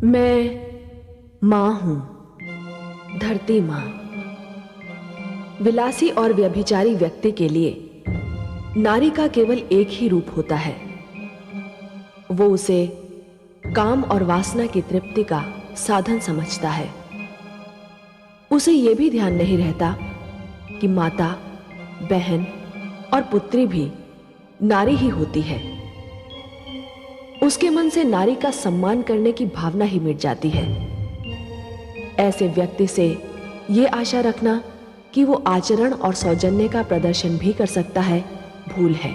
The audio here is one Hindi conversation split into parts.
मैं मां हूं, धरती मां। विलासी और व्यभिचारी व्यक्ति के लिए नारी का केवल एक ही रूप होता है। वो उसे काम और वासना की तृप्ति का साधन समझता है। उसे यह भी ध्यान नहीं रहता कि माता, बहन और पुत्री भी नारी ही होती है। उसके मन से नारी का सम्मान करने की भावना ही मिट जाती है। ऐसे व्यक्ति से यह आशा रखना कि वो आचरण और सौजन्य का प्रदर्शन भी कर सकता है, भूल है।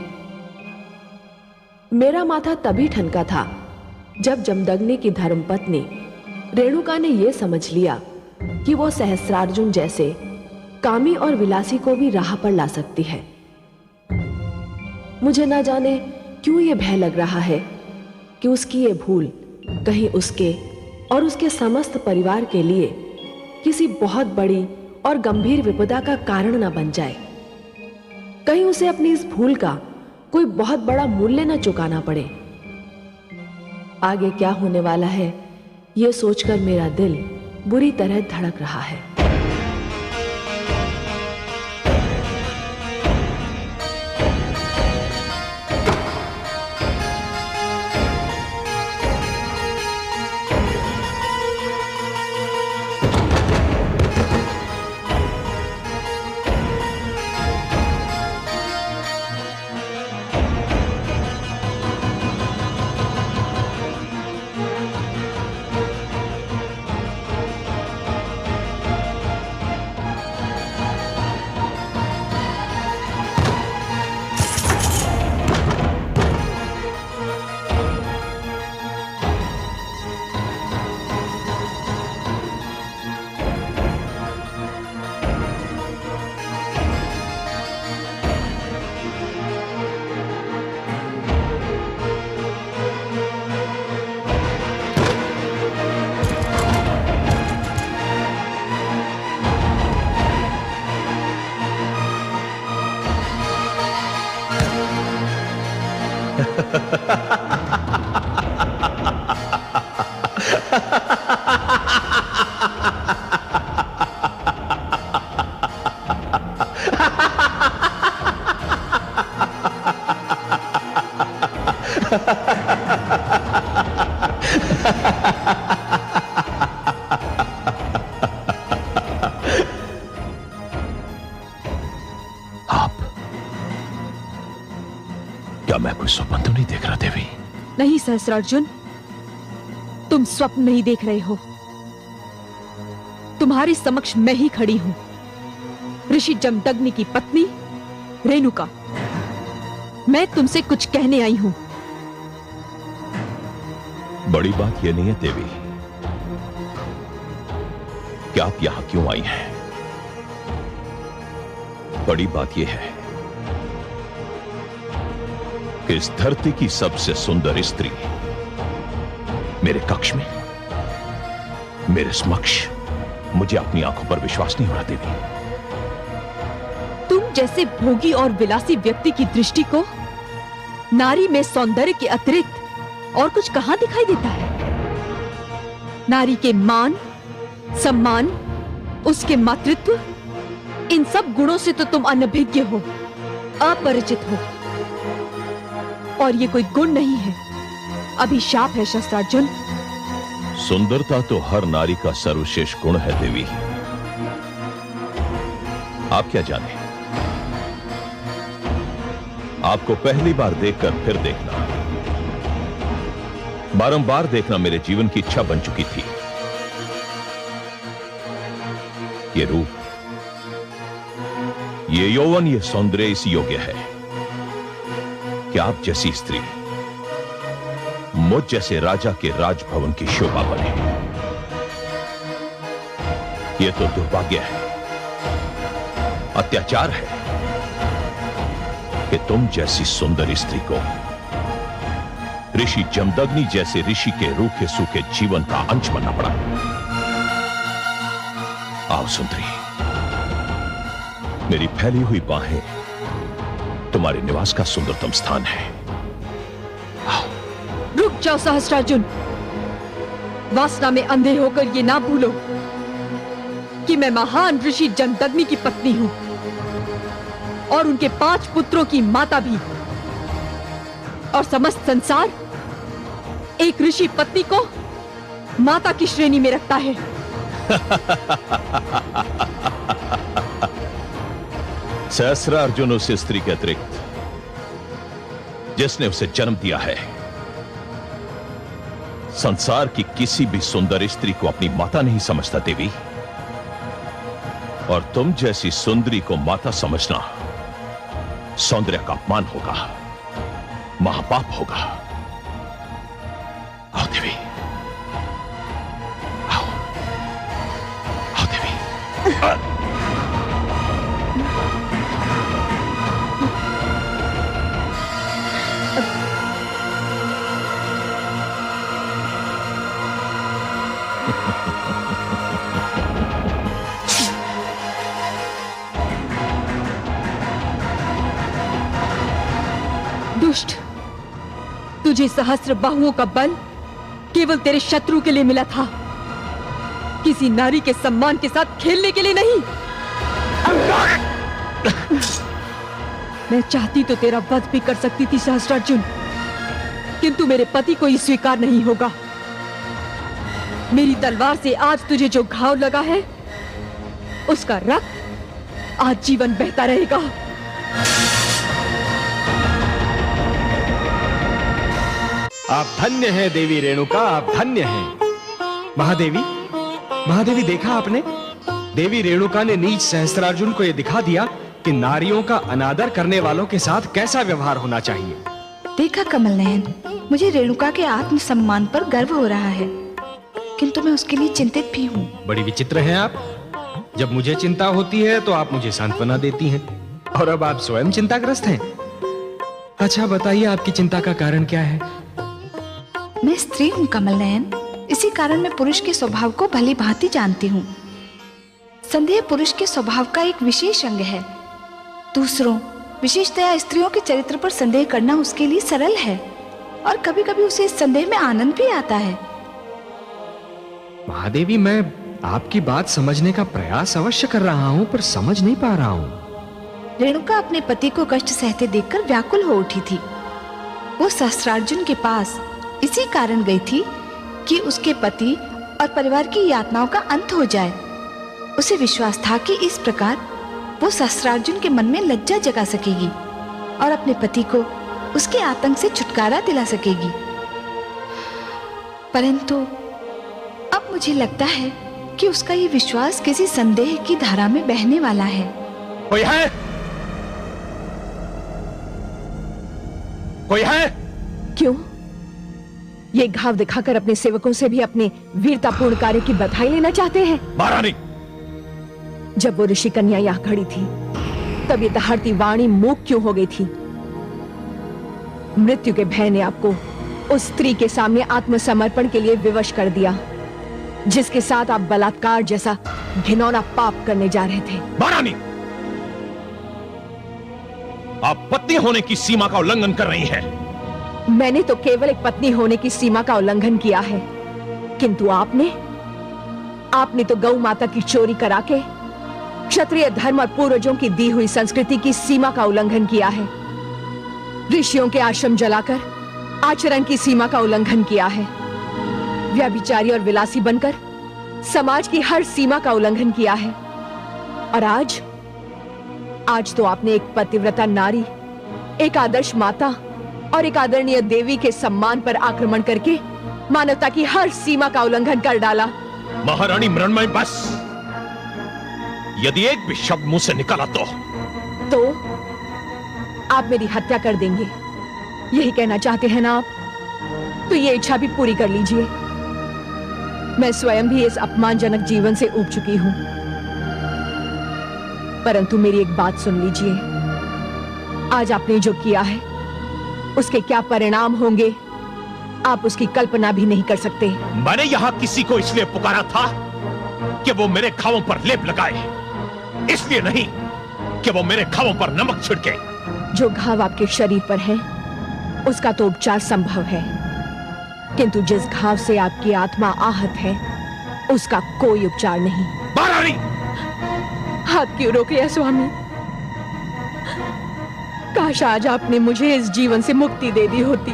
मेरा माथा तभी ठनका था जब जमदग्नि की धर्मपत्नी रेणुका ने यह समझ लिया कि वो सहस्त्रार्जुन जैसे कामी और विलासी को भी राह पर ला सकती है। मुझे ना जाने क्यों यह भय लग रहा है कि उसकी ये भूल कहीं उसके और उसके समस्त परिवार के लिए किसी बहुत बड़ी और गंभीर विपदा का कारण न बन जाए। कहीं उसे अपनी इस भूल का कोई बहुत बड़ा मूल्य न चुकाना पड़े। आगे क्या होने वाला है, यह सोचकर मेरा दिल बुरी तरह धड़क रहा है। क्या मैं कोई स्वप्न तो नहीं देख रहा देवी? नहीं सहस्त्रार्जुन, तुम स्वप्न नहीं देख रहे हो। तुम्हारे समक्ष मैं ही खड़ी हूं, ऋषि जमदग्नि की पत्नी रेणुका। मैं तुमसे कुछ कहने आई हूं। बड़ी बात यह नहीं है देवी कि आप यहां क्यों आई हैं। बड़ी बात यह है कि इस धरती की सबसे सुंदर स्त्री मेरे कक्ष में, मेरे समक्ष, मुझे अपनी आंखों पर विश्वास नहीं हो रहा देवी। तुम जैसे भोगी और विलासी व्यक्ति की दृष्टि को नारी में सौंदर्य के अतिरिक्त और कुछ कहां दिखाई देता है? नारी के मान, सम्मान, उसके मातृत्व, इन सब गुणों से तो तुम अनभिज्ञ हो, अपरिचित हो। और ये कोई गुण नहीं है, अभिशाप है सहस्त्रार्जुन। सुंदरता तो हर नारी का सर्वश्रेष्ठ गुण है देवी। आप क्या जाने, आपको पहली बार देखकर फिर देखना, बारंबार देखना मेरे जीवन की इच्छा बन चुकी थी। ये रूप, ये यौवन, ये सौंदर्य इस योग्य है कि आप जैसी स्त्री मुझ जैसे राजा के राजभवन की शोभा बने। यह तो दुर्भाग्य है, अत्याचार है कि तुम जैसी सुंदर स्त्री को ऋषि जमदग्नि जैसे ऋषि के रूखे सूखे जीवन का अंश बनना पड़ा। आओ सुंदरी, मेरी फैली हुई बाहें तुम्हारे निवास का सुंदरतम स्थान है। रुक जाओ सहस्त्रार्जुन। वासना में अंधे होकर ये ना भूलो कि मैं महान ऋषि जमदग्नि की पत्नी हूं और उनके 5 पुत्रों की माता भी। और समस्त संसार एक ऋषि पत्नी को माता की श्रेणी में रखता है। सहस्रार्जुन उस स्त्री के अतिरिक्त जिसने उसे जन्म दिया है, संसार की किसी भी सुंदर स्त्री को अपनी माता नहीं समझता देवी। और तुम जैसी सुंदरी को माता समझना सौंदर्य का अपमान होगा, महापाप होगा। आओ देवी, आओ, आओ देवी। दुष्ट, तुझे सहस्र बाहुओं का बल केवल तेरे शत्रु के लिए मिला था, किसी नारी के सम्मान के साथ खेलने के लिए नहीं। मैं चाहती तो तेरा वध भी कर सकती थी सहस्रार्जुन, किंतु मेरे पति को ये स्वीकार नहीं होगा। मेरी तलवार से आज तुझे जो घाव लगा है, उसका रक्त आज जीवन बहता रहेगा। आप धन्य हैं देवी रेणुका, आप धन्य हैं। महादेवी, महादेवी देखा आपने, देवी रेणुका ने नीच सहस्त्रार्जुन को यह दिखा दिया कि नारियों का अनादर करने वालों के साथ कैसा व्यवहार होना चाहिए। देखा कमल नयन, मुझे रेणुका के आत्मसम्मान पर गर्व हो रहा है, किंतु मैं उसके लिए चिंतित भी हूँ। बड़ी विचित्र हैं आप। जब मुझे चिंता होती है तो आप मुझे सांत्वना देती हैं, और अब आप स्वयं चिंताग्रस्त हैं। अच्छा बताइए, आपकी चिंता का कारण क्या है? मैं स्त्री हूँ कमल नयन, इसी कारण मैं पुरुष के स्वभाव को भली भांति जानती हूँ। संदेह पुरुष के स्वभाव का एक विशेष अंग है। दूसरों, विशेषतया स्त्रियों के चरित्र पर संदेह करना उसके लिए सरल है, और कभी कभी उसे इस संदेह में आनंद भी आता है। महादेवी, मैं आपकी बात समझने का प्रयास अवश्य कर रहा हूँ, पर समझ नहीं पा रहा हूँ। रेणुका अपने पति को कष्ट सहते देखकर व्याकुल हो उठी थी। वो सहस्त्रार्जुन के पास इसी कारण गई थी कि उसके पति और परिवार की यातनाओं का अंत हो जाए। उसे विश्वास था कि इस प्रकार वो सहस्त्रार्जुन के मन में लज्जा जगा सकेगी और अपने पति को उसके आतंक से छुटकारा दिला सकेगी। परंतु अब मुझे लगता है कि उसका ये विश्वास किसी संदेह की धारा में बहने वाला है। कोई है? कोई है? क्यों? ये घाव दिखाकर अपने सेवकों से भी अपने वीरतापूर्ण कार्य की बधाई लेना चाहते हैं? महारानी, जब वो ऋषि कन्या यहाँ खड़ी थी, तब ये दहाड़ती वाणी मूक क्यों हो गई थी? मृत्यु के भय ने आपको उस स्त्री के सामने आत्मसमर्पण के लिए विवश कर दिया, जिसके साथ आप बलात्कार जैसा घिनौना पाप करने जा रहे थे। महारानी, आप पत्नी होने की सीमा का उल्लंघन कर रही हैं। मैंने तो केवल एक पत्नी होने की सीमा का उल्लंघन किया है, किंतु आपने तो गौ माता की चोरी करा के क्षत्रिय धर्म और पूर्वजों की दी हुई संस्कृति की सीमा का उल्लंघन किया है। ऋषियों के आश्रम जलाकर आचरण की सीमा का उल्लंघन किया है। व्यभिचारी और विलासी बनकर समाज की हर सीमा का उल्लंघन किया है। और आज तो आपने एक पतिव्रता नारी, एक आदर्श माता और एक आदरणीय देवी के सम्मान पर आक्रमण करके मानवता की हर सीमा का उल्लंघन कर डाला। महारानी मृण्मयी, बस। यदि एक भी शब्द मुंह से निकला तो आप मेरी हत्या कर देंगे, यही कहना चाहते हैं ना आप? तो ये इच्छा भी पूरी कर लीजिए। मैं स्वयं भी इस अपमानजनक जीवन से ऊब चुकी हूं, परंतु मेरी एक बात सुन लीजिए। आज आपने जो किया है, उसके क्या परिणाम होंगे, आप उसकी कल्पना भी नहीं कर सकते। मैंने यहां किसी को इसलिए पुकारा था कि वो मेरे घावों पर लेप लगाए, इसलिए नहीं कि वो मेरे घावों पर नमक छिड़के। जो घाव आपके शरीर पर है, उसका तो उपचार संभव है, किंतु जिस घाव से आपकी आत्मा आहत है उसका कोई उपचार नहीं। बारारी! हाथ क्यों रोक लिया स्वामी? काश आज आपने मुझे इस जीवन से मुक्ति दे दी होती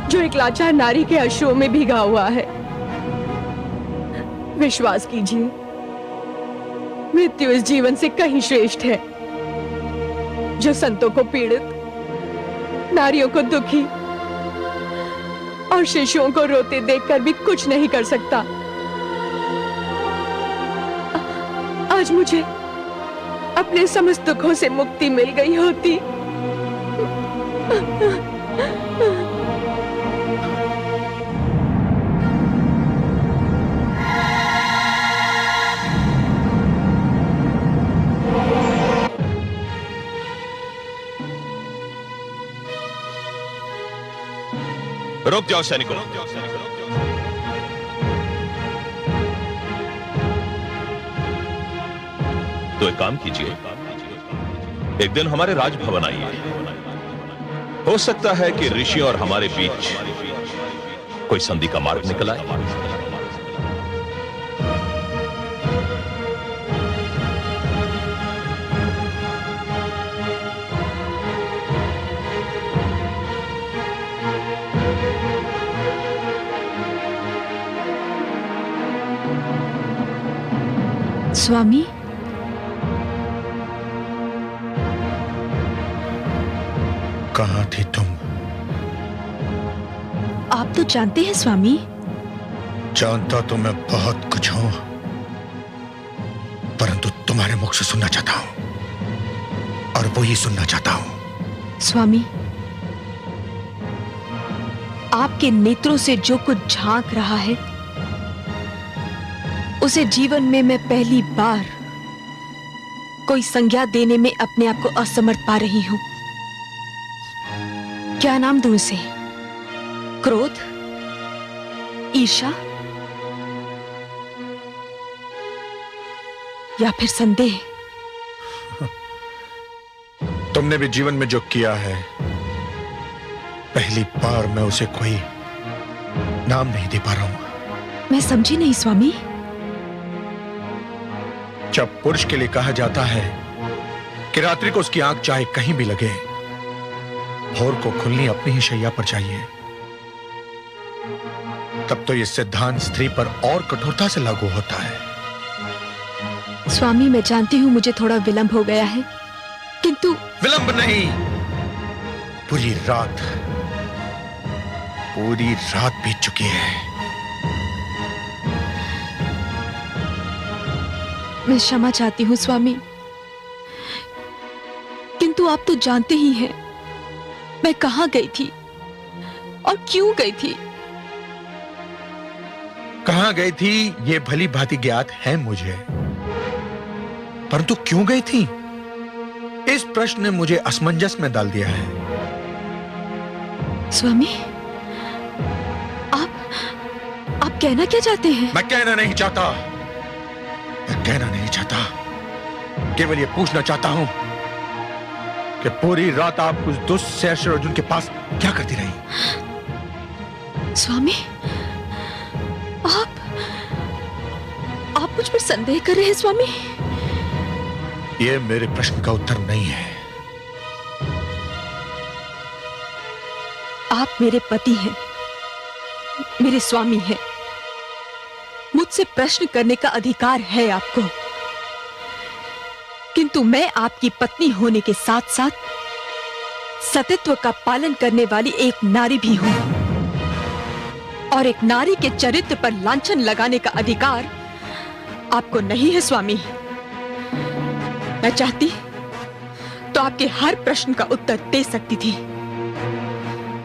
जो एक लाचार नारी के अश्रुओं में भीगा हुआ है। विश्वास कीजिए, मृत्यु इस जीवन से कहीं श्रेष्ठ है जो संतों को पीड़ित, नारियों को दुखी और शिशुओं को रोते देखकर भी कुछ नहीं कर सकता। आज मुझे अपने समस्त दुखों से मुक्ति मिल गई होती। रुक जाओ सैनिकों। तो एक काम कीजिए, एक दिन हमारे राजभवन आइए। हो सकता है कि ऋषि और हमारे बीच कोई संधि का मार्ग निकल आए। स्वामी, कहां थी तुम? आप तो जानते हैं स्वामी। जानता तो मैं बहुत कुछ हूं, परंतु तुम्हारे मुख से सुनना चाहता हूं और वो ही सुनना चाहता हूं। स्वामी, आपके नेत्रों से जो कुछ झांक रहा है उसे जीवन में मैं पहली बार कोई संज्ञा देने में अपने आप को असमर्थ पा रही हूं। क्या नाम दूं उसे? क्रोध, ईर्ष्या या फिर संदेह? तुमने भी जीवन में जो किया है, पहली बार मैं उसे कोई नाम नहीं दे पा रहा हूं। मैं समझी नहीं स्वामी। जब पुरुष के लिए कहा जाता है कि रात्रि को उसकी आंख चाहे कहीं भी लगे, भोर को खुलनी अपनी ही शैया पर चाहिए, तब तो यह सिद्धांत स्त्री पर और कठोरता से लागू होता है। स्वामी, मैं जानती हूं मुझे थोड़ा विलंब हो गया है, किंतु विलंब नहीं, पूरी रात बीत चुकी है। मैं क्षमा चाहती हूं स्वामी, किंतु आप तो जानते ही हैं मैं कहां गई थी और क्यों गई थी। कहां गई थी यह भली भांति ज्ञात है मुझे, परंतु क्यों गई थी इस प्रश्न ने मुझे असमंजस में डाल दिया है। स्वामी, आप कहना क्या चाहते हैं? मैं कहना नहीं चाहता, केवल ये पूछना चाहता हूं कि पूरी रात आप उस दुष्ट शेष अर्जुन के पास क्या करती रही? स्वामी, आप मुझ पर संदेह कर रहे हैं स्वामी? यह मेरे प्रश्न का उत्तर नहीं है। आप मेरे पति हैं, मेरे स्वामी हैं। मुझसे प्रश्न करने का अधिकार है आपको, किंतु मैं आपकी पत्नी होने के साथ साथ सतीत्व का पालन करने वाली एक नारी भी हूं, और एक नारी के चरित्र पर लांछन लगाने का अधिकार आपको नहीं है स्वामी। मैं चाहती तो आपके हर प्रश्न का उत्तर दे सकती थी,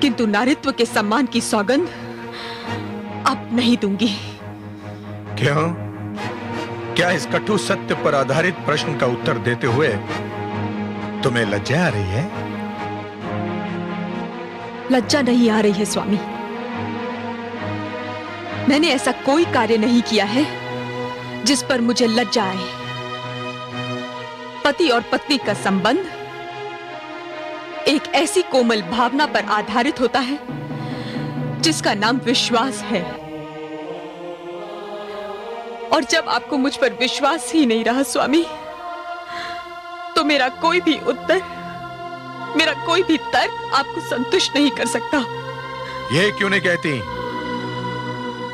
किंतु नारीत्व के सम्मान की सौगंध अब नहीं दूंगी। क्यों? क्या इस कटु सत्य पर आधारित प्रश्न का उत्तर देते हुए तुम्हें लज्जा आ रही है? लज्जा नहीं आ रही है स्वामी। मैंने ऐसा कोई कार्य नहीं किया है जिस पर मुझे लज्जा आए। पति और पत्नी का संबंध एक ऐसी कोमल भावना पर आधारित होता है जिसका नाम विश्वास है। और जब आपको मुझ पर विश्वास ही नहीं रहा स्वामी, तो मेरा कोई भी उत्तर, मेरा कोई भी तर्क आपको संतुष्ट नहीं कर सकता। ये क्यों नहीं कहती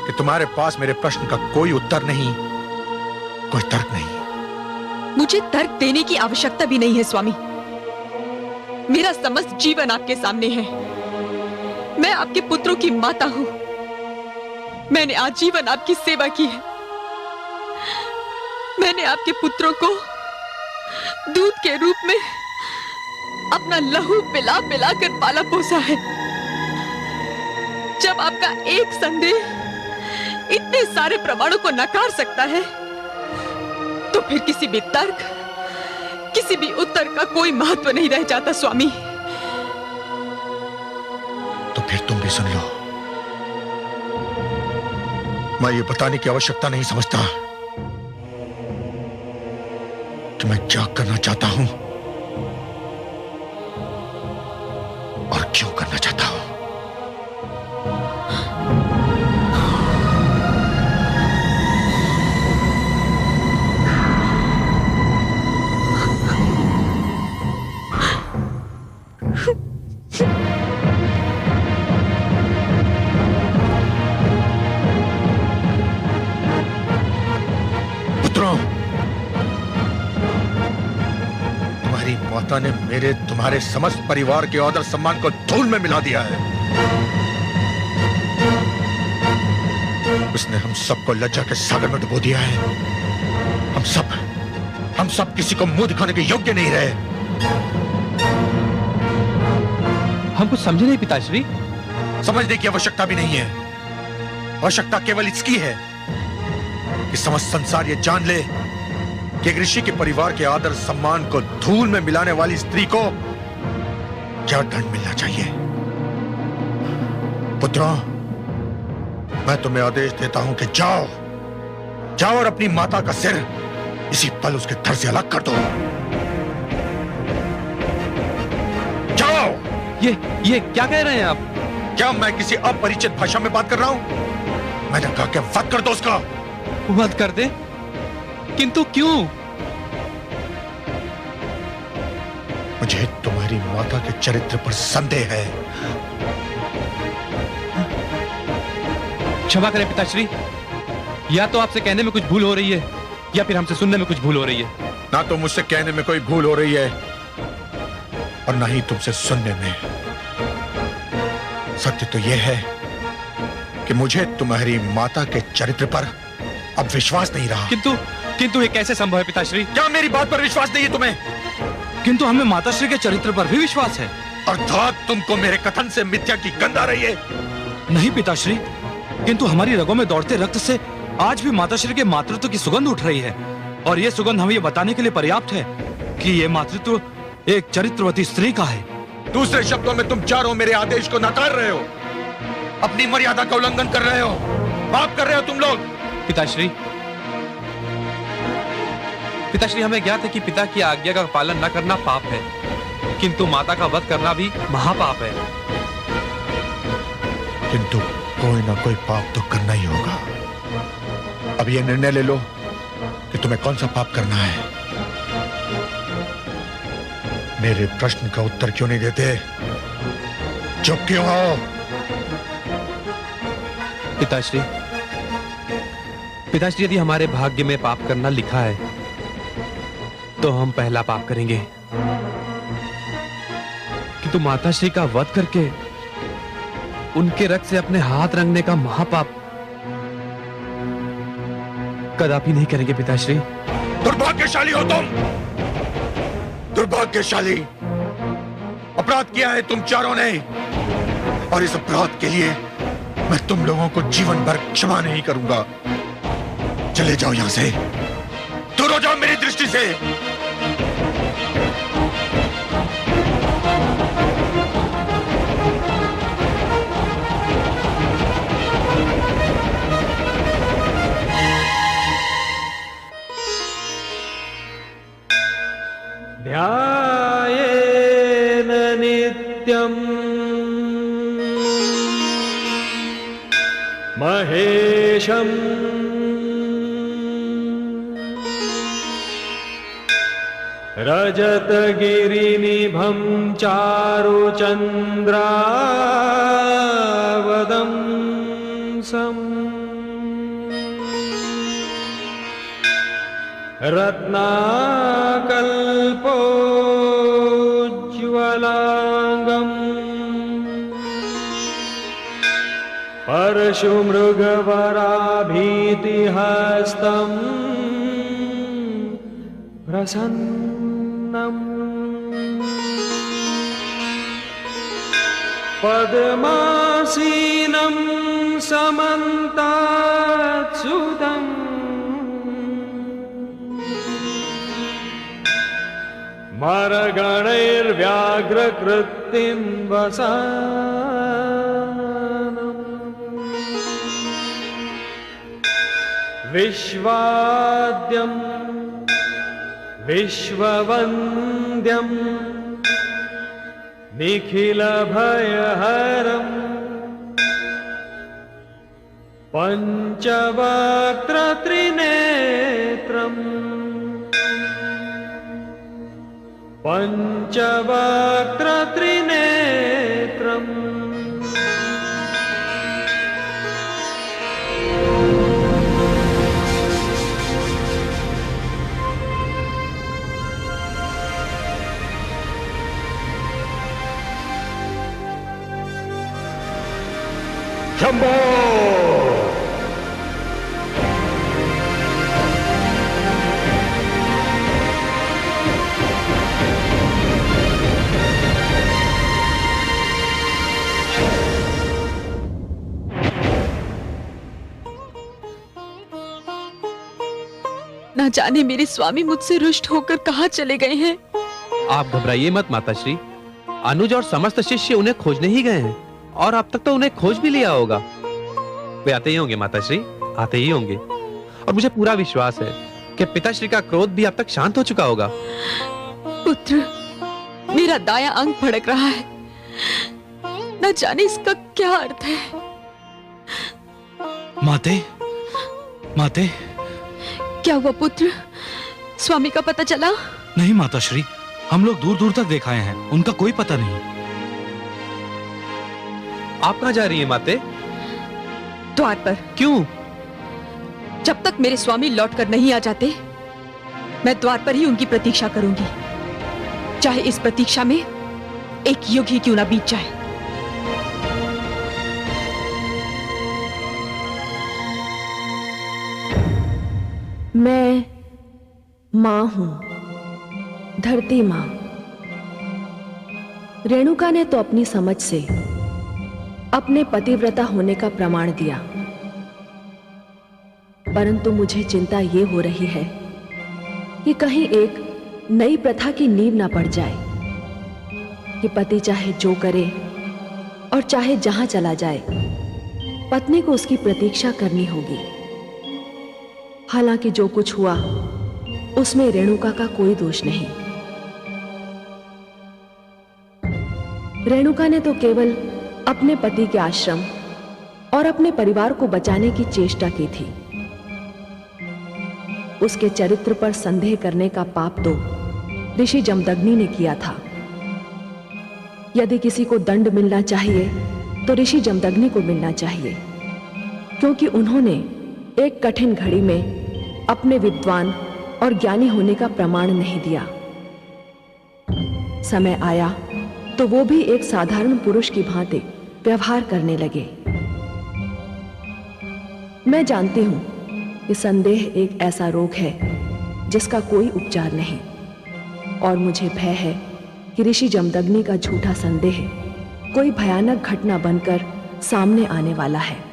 कि तुम्हारे पास मेरे प्रश्न का कोई उत्तर नहीं, कोई तर्क नहीं? मुझे तर्क देने की आवश्यकता भी नहीं है स्वामी। मेरा समस्त जीवन आपके सामने है। मैं आपके पुत्रों की माता हूं। मैंने आजीवन आपकी सेवा की है। मैंने आपके पुत्रों को दूध के रूप में अपना लहू पिला पिला कर पाला पोसा है। जब आपका एक संदेह इतने सारे प्रमाणों को नकार सकता है, तो फिर किसी भी तर्क, किसी भी उत्तर का कोई महत्व नहीं रह जाता स्वामी। तो फिर तुम भी सुन लो। मैं ये बताने की आवश्यकता नहीं समझता कि मैं क्या करना चाहता हूं और क्यों करना चाहता हूं। तुम्हारी माता ने मेरे तुम्हारे समस्त परिवार के आदर सम्मान को धूल में मिला दिया है। उसने हम सबको लज्जा के सागर में डुबो दिया है। हम सब किसी को मुंह दिखाने के योग्य नहीं रहे। हम कुछ समझे नहीं पिताश्री। समझने की आवश्यकता भी नहीं है। आवश्यकता केवल इसकी है कि समस्त संसार ये जान ले कि एक ऋषि के परिवार के आदर सम्मान को धूल में मिलाने वाली स्त्री को क्या दंड मिलना चाहिए। पुत्रों, मैं तुम्हें आदेश देता हूं कि जाओ और अपनी माता का सिर इसी पल उसके धड़ से अलग कर दो। जाओ। ये क्या कह रहे हैं आप? क्या मैं किसी अपरिचित भाषा में बात कर रहा हूं? मैंने कहा कि वध कर दो उसका। वध कर दे? किंतु क्यों? मुझे तुम्हारी माता के चरित्र पर संदेह है। क्षमा करें पिताश्री, या तो आपसे कहने में कुछ भूल हो रही है या फिर हमसे सुनने में कुछ भूल हो रही है। ना तो मुझसे कहने में कोई भूल हो रही है और ना ही तुमसे सुनने में। सत्य तो यह है कि मुझे तुम्हारी माता के चरित्र पर अब विश्वास नहीं रहा। किंतु ये कैसे संभव है पिताश्री? क्या मेरी बात पर विश्वास नहीं है तुम्हें? किंतु हमें माताश्री के चरित्र पर भी विश्वास है। अर्थात तुमको मेरे कथन से मिथ्या की गंध आ रही है? नहीं पिताश्री, किंतु हमारी रगों में दौड़ते रक्त से आज भी माताश्री के मातृत्व की सुगंध उठ रही है। और ये सुगंध हमें ये बताने के लिए पर्याप्त है कि ये मातृत्व एक चरित्रवती स्त्री का है। दूसरे शब्दों में तुम चारों मेरे आदेश को नकार रहे हो, अपनी मर्यादा का उल्लंघन कर रहे हो, पाप कर रहे हो तुम लोग। पिताश्री हमें ज्ञात है कि पिता की आज्ञा का पालन न करना पाप है, किंतु माता का वध करना भी महापाप है। किंतु कोई ना कोई पाप तो करना ही होगा। अब यह निर्णय ले लो कि तुम्हें कौन सा पाप करना है। मेरे प्रश्न का उत्तर क्यों नहीं देते? चुप क्यों हो? पिताश्री यदि हमारे भाग्य में पाप करना लिखा है तो हम पहला पाप करेंगे, किंतु माताश्री का वध करके उनके रक्त से अपने हाथ रंगने का महापाप कदापि नहीं करेंगे पिताश्री। दुर्भाग्यशाली हो तुम, दुर्भाग्यशाली। अपराध किया है तुम चारों ने, और इस अपराध के लिए मैं तुम लोगों को जीवन भर क्षमा नहीं करूंगा। चले जाओ यहां से, दूर हो जाओ मेरी दृष्टि से। ध्यायेन नित्यम् देशम् रजतगिरिनिभं चारुचन्द्रावदंसम् रत्नाकल्पोज्ज्वलाङ्गम् परशुमृगवराभीतिहस्तम् प्रसन्नम् पद्मासीनं समन्तात्सुतम् मरगणैर्व्याघ्रकृत्तिं वसानम् विश्वाद्यम् विश्ववन्द्यम् निखिलभयहरम् पञ्चवक्त्रत्रिनेत्रम् पञ्चवक्त्रत्रिनेत्रम् शंभो! ना जाने मेरे स्वामी मुझसे रुष्ट होकर कहाँ चले गए हैं। आप घबराइए मत माताश्री, अनुज और समस्त शिष्य उन्हें खोजने ही गए हैं और अब तक तो उन्हें खोज भी लिया होगा। वे आते ही होंगे माताश्री, आते ही होंगे। और मुझे पूरा विश्वास है कि पिताश्री का क्रोध भी अब तक शांत हो चुका होगा। पुत्र, मेरा दायां अंग भड़क रहा है, न जाने इसका क्या अर्थ है। माते, माते। क्या हुआ पुत्र? स्वामी का पता चला? नहीं माताश्री, हम लोग दूर दूर तक देखाए हैं, उनका कोई पता नहीं। आप कहाँ जा रही हैं माते? द्वार पर। क्यों? जब तक मेरे स्वामी लौटकर नहीं आ जाते, मैं द्वार पर ही उनकी प्रतीक्षा करूंगी, चाहे इस प्रतीक्षा में एक युग ही क्यों ना बीत जाए। मैं मां हूं, धरती मां। रेणुका ने तो अपनी समझ से अपने पतिव्रता होने का प्रमाण दिया, परंतु मुझे चिंता ये हो रही है कि कहीं एक नई प्रथा की नींव ना पड़ जाए कि पति चाहे जो करे और चाहे जहां चला जाए, पत्नी को उसकी प्रतीक्षा करनी होगी। हालांकि जो कुछ हुआ उसमें रेणुका का कोई दोष नहीं। रेणुका ने तो केवल अपने पति के आश्रम और अपने परिवार को बचाने की चेष्टा की थी। उसके चरित्र पर संदेह करने का पाप तो ऋषि जमदग्नि ने किया था। यदि किसी को दंड मिलना चाहिए तो ऋषि जमदग्नि को मिलना चाहिए, क्योंकि उन्होंने एक कठिन घड़ी में अपने विद्वान और ज्ञानी होने का प्रमाण नहीं दिया। समय आया तो वो भी एक साधारण पुरुष की भांति व्यवहार करने लगे। मैं जानती हूं कि संदेह एक ऐसा रोग है जिसका कोई उपचार नहीं, और मुझे भय है कि ऋषि जमदग्नि का झूठा संदेह कोई भयानक घटना बनकर सामने आने वाला है।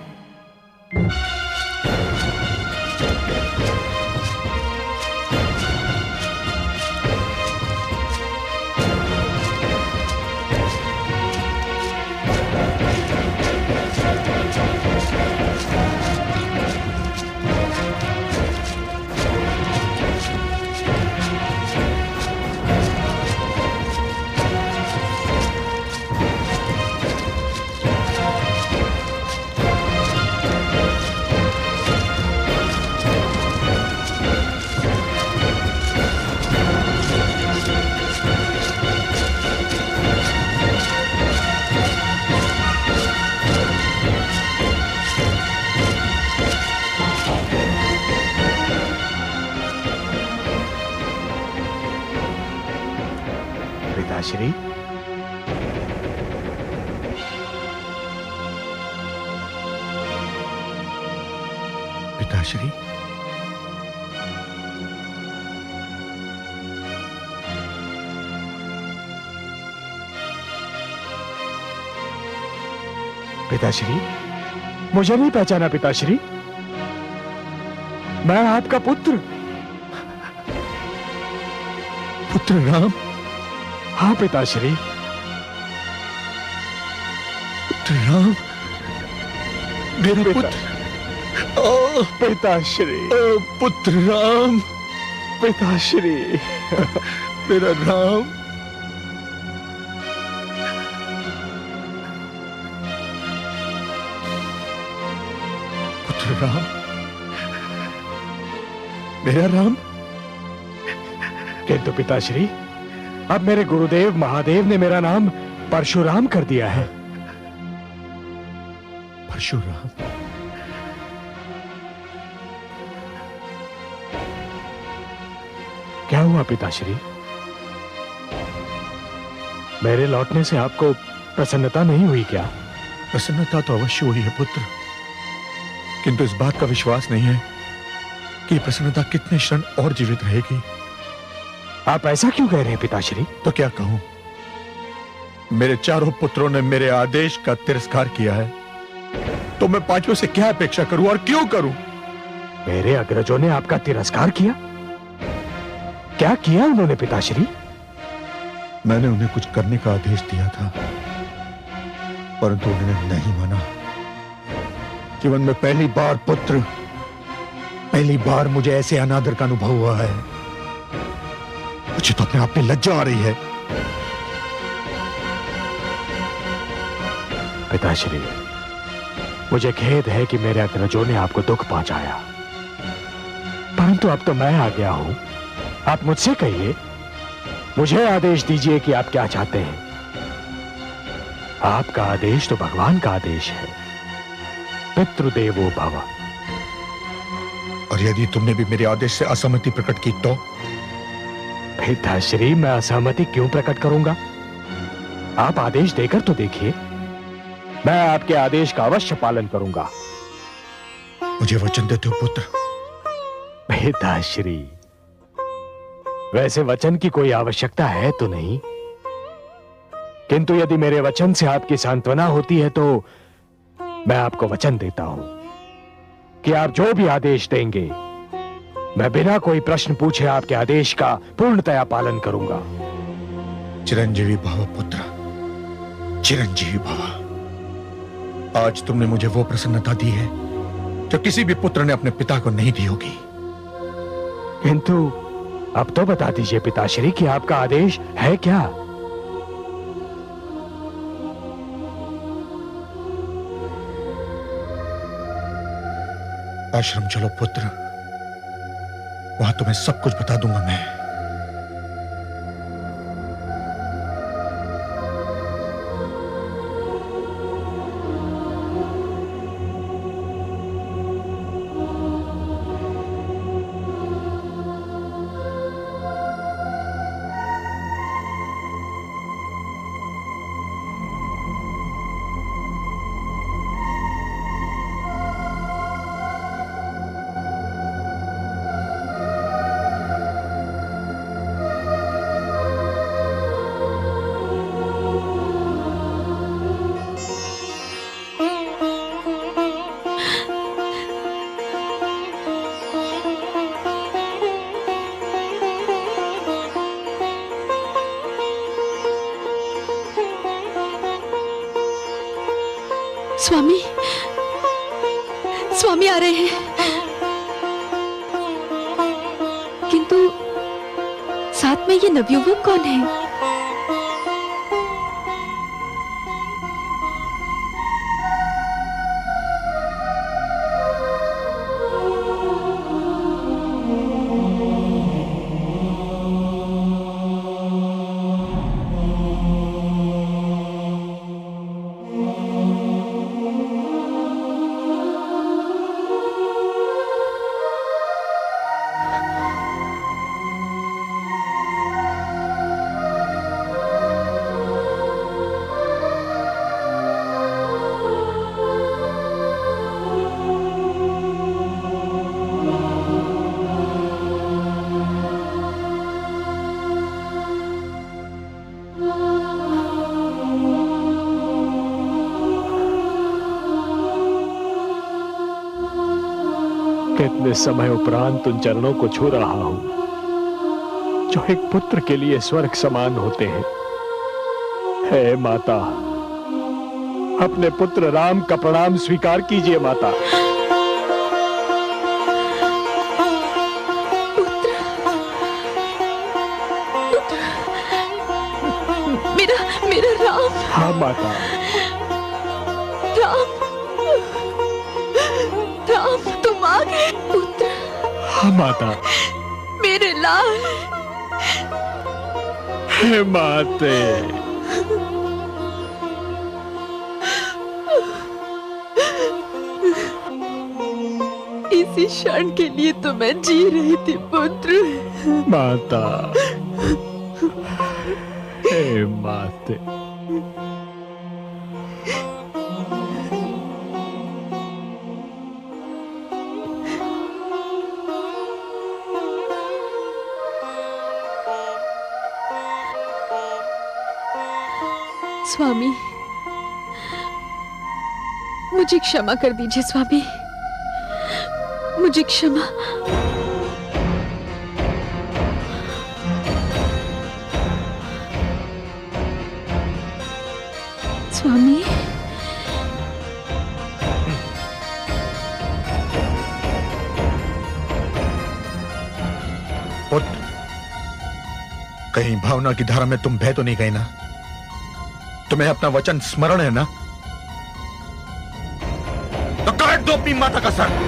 पिताश्री। पिताश्री, पिताश्री, मुझे नहीं पहचाना पिताश्री? मैं आपका पुत्र पुत्र राम। हाँ पिताश्री। पुत्र राम, मेरा पुत्र। ओ पिताश्री, पुत्र राम, पिताश्री, मेरा राम। पुत्र राम, मेरा राम। किंतु पिताश्री, अब मेरे गुरुदेव महादेव ने मेरा नाम परशुराम कर दिया है। परशुराम? क्या हुआ पिताश्री? मेरे लौटने से आपको प्रसन्नता नहीं हुई क्या? प्रसन्नता तो अवश्य हुई है पुत्र, किंतु इस बात का विश्वास नहीं है कि प्रसन्नता कितने क्षण और जीवित रहेगी। आप ऐसा क्यों कह रहे हैं पिताश्री? तो क्या कहूं, मेरे चारों पुत्रों ने मेरे आदेश का तिरस्कार किया है, तो मैं पांचों से क्या अपेक्षा करूं और क्यों करूं? मेरे अग्रजों ने आपका तिरस्कार किया? क्या किया उन्होंने पिताश्री? मैंने उन्हें कुछ करने का आदेश दिया था, परंतु उन्होंने नहीं माना। जीवन में पहली बार पुत्र, पहली बार मुझे ऐसे अनादर का अनुभव हुआ है। मुझे तो अपने आप में लज्जा आ रही है। पिताश्री, मुझे खेद है कि मेरे अग्रजों ने आपको दुख पहुंचाया, परंतु अब तो मैं आ गया हूं। आप मुझसे कहिए, मुझे आदेश दीजिए कि आप क्या चाहते हैं। आपका आदेश तो भगवान का आदेश है, पितृदेवो भव। और यदि तुमने भी मेरे आदेश से असहमति प्रकट की तो? पिताश्री, मैं असहमति क्यों प्रकट करूंगा? आप आदेश देकर तो देखिए, मैं आपके आदेश का अवश्य पालन करूंगा। मुझे वचन देते हो पुत्र? पिताश्री, वैसे वचन की कोई आवश्यकता है तो नहीं, किंतु यदि मेरे वचन से आपकी सांत्वना होती है तो मैं आपको वचन देता हूं कि आप जो भी आदेश देंगे, मैं बिना कोई प्रश्न पूछे आपके आदेश का पूर्णतया पालन करूंगा। चिरंजीवी भव पुत्र, चिरंजीवी भव। आज तुमने मुझे वो प्रसन्नता दी है जो किसी भी पुत्र ने अपने पिता को नहीं दी होगी। किंतु अब तो बता दीजिए पिताश्री कि आपका आदेश है क्या? आश्रम चलो पुत्र, वहां तुम्हें सब कुछ बता दूंगा मैं। स्वामी, स्वामी आ रहे हैं, किंतु साथ में ये नवयुवक कौन है? इतने समय उपरांत उन चरणों को छू रहा हूं जो एक पुत्र के लिए स्वर्ग समान होते हैं। हे माता, अपने पुत्र राम का प्रणाम स्वीकार कीजिए माता। मेरा राम। हाँ माता। राम, राम तुम आ गए पुत्र। हाँ माता। मेरे लाल। हे माते। इसी क्षण के लिए तो मैं जी रही थी पुत्र। माता। हे माते। स्वामी, मुझे क्षमा कर दीजिए स्वामी, मुझे क्षमा। स्वामी, पुत्र, कहीं भावना की धारा में तुम बह तो नहीं गए ना? तुम्हें अपना वचन स्मरण है ना? तो काट दो अपनी माता का सर।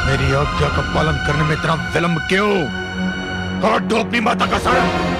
मेरी आज्ञा का पालन करने में इतना विलंब क्यों? काट दो अपनी माता का सर।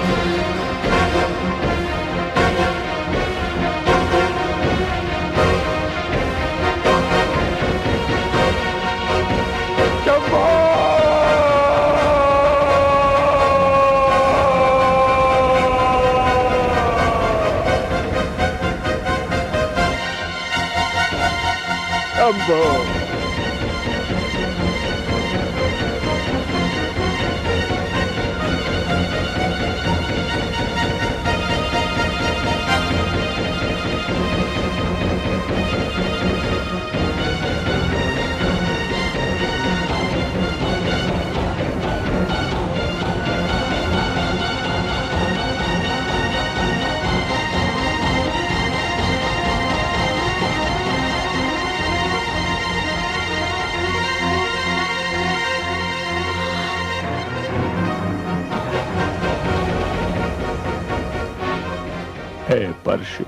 हे परशु,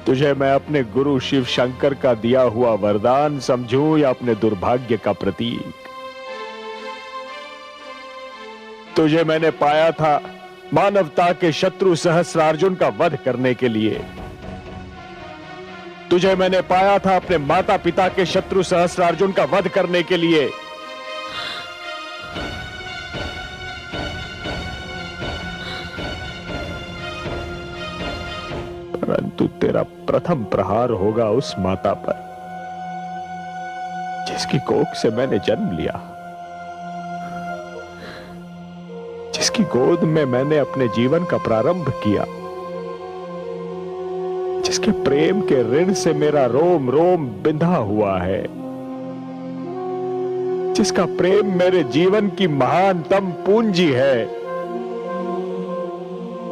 तुझे मैं अपने गुरु शिव शंकर का दिया हुआ वरदान समझूं या अपने दुर्भाग्य का प्रतीक? तुझे मैंने पाया था मानवता के शत्रु सहस्रार्जुन का वध करने के लिए। तुझे मैंने पाया था अपने माता पिता के शत्रु सहस्रार्जुन का वध करने के लिए। परंतु तेरा प्रथम प्रहार होगा उस माता पर जिसकी कोख से मैंने जन्म लिया, जिसकी गोद में मैंने अपने जीवन का प्रारंभ किया, जिसके प्रेम के ऋण से मेरा रोम रोम बिंधा हुआ है, जिसका प्रेम मेरे जीवन की महानतम पूंजी है,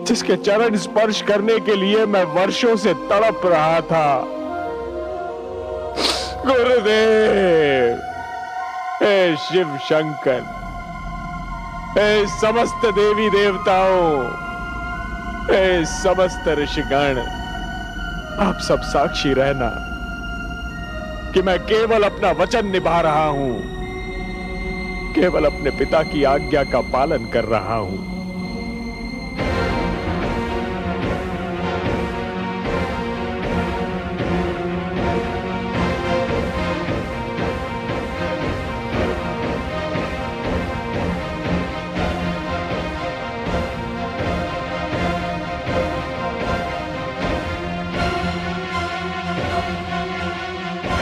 जिसके चरण स्पर्श करने के लिए मैं वर्षों से तड़प रहा था। गुरुदेव, हे शिव शंकर, हे समस्त देवी देवताओं, हे समस्त ऋषिगण, आप सब साक्षी रहना कि मैं केवल अपना वचन निभा रहा हूं, केवल अपने पिता की आज्ञा का पालन कर रहा हूं।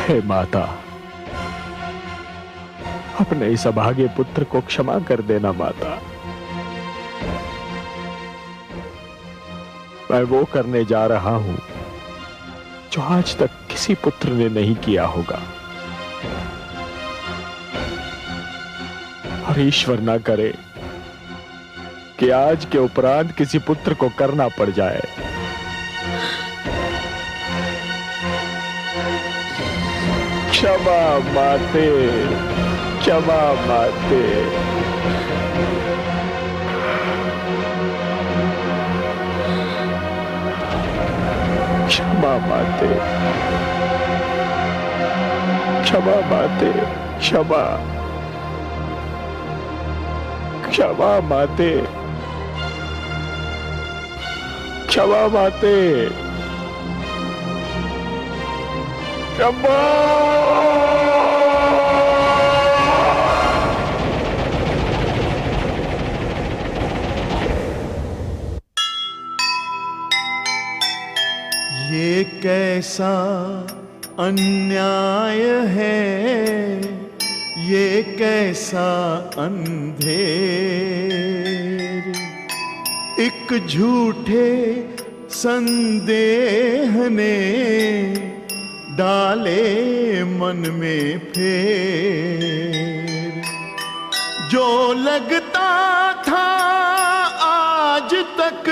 हे माता, अपने इस अभागे पुत्र को क्षमा कर देना माता। मैं वो करने जा रहा हूं जो आज तक किसी पुत्र ने नहीं किया होगा, और ईश्वर ना करे कि आज के उपरांत किसी पुत्र को करना पड़ जाए। क्षमा माते, क्षमा माते। क्षमा माते, क्षमा माते, क्षमा, क्षमा माते, क्षमा माते, क्षमा। ये कैसा अन्याय है, ये कैसा अंधेर, एक झूठे संदेह ने डाले मन में फेर। जो लगता था आज तक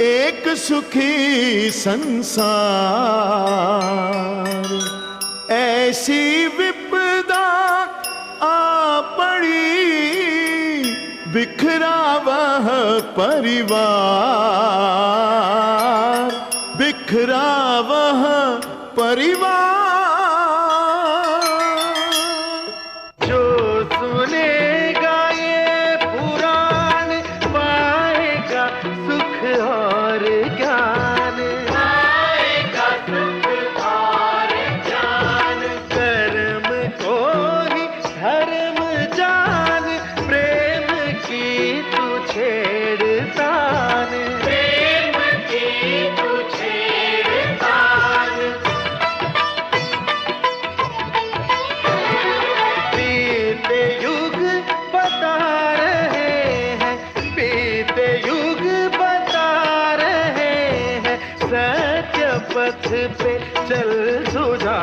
एक सुखी संसार, ऐसी विपदा आ पड़ी, बिखरा वह परिवार, बिखरा वह परिवार। जो सुनेगा ये पुराण पाएगा सुख और ज्ञान, पाएगा सुख और ज्ञान। कर्म को ही धर्म जान, प्रेम की तू छेड़तान, प्रेम की तू छेड़तान। बीते युग बता रहे हैं, बीते युग बता रहे हैं, सत्य पथ पे चल सुझा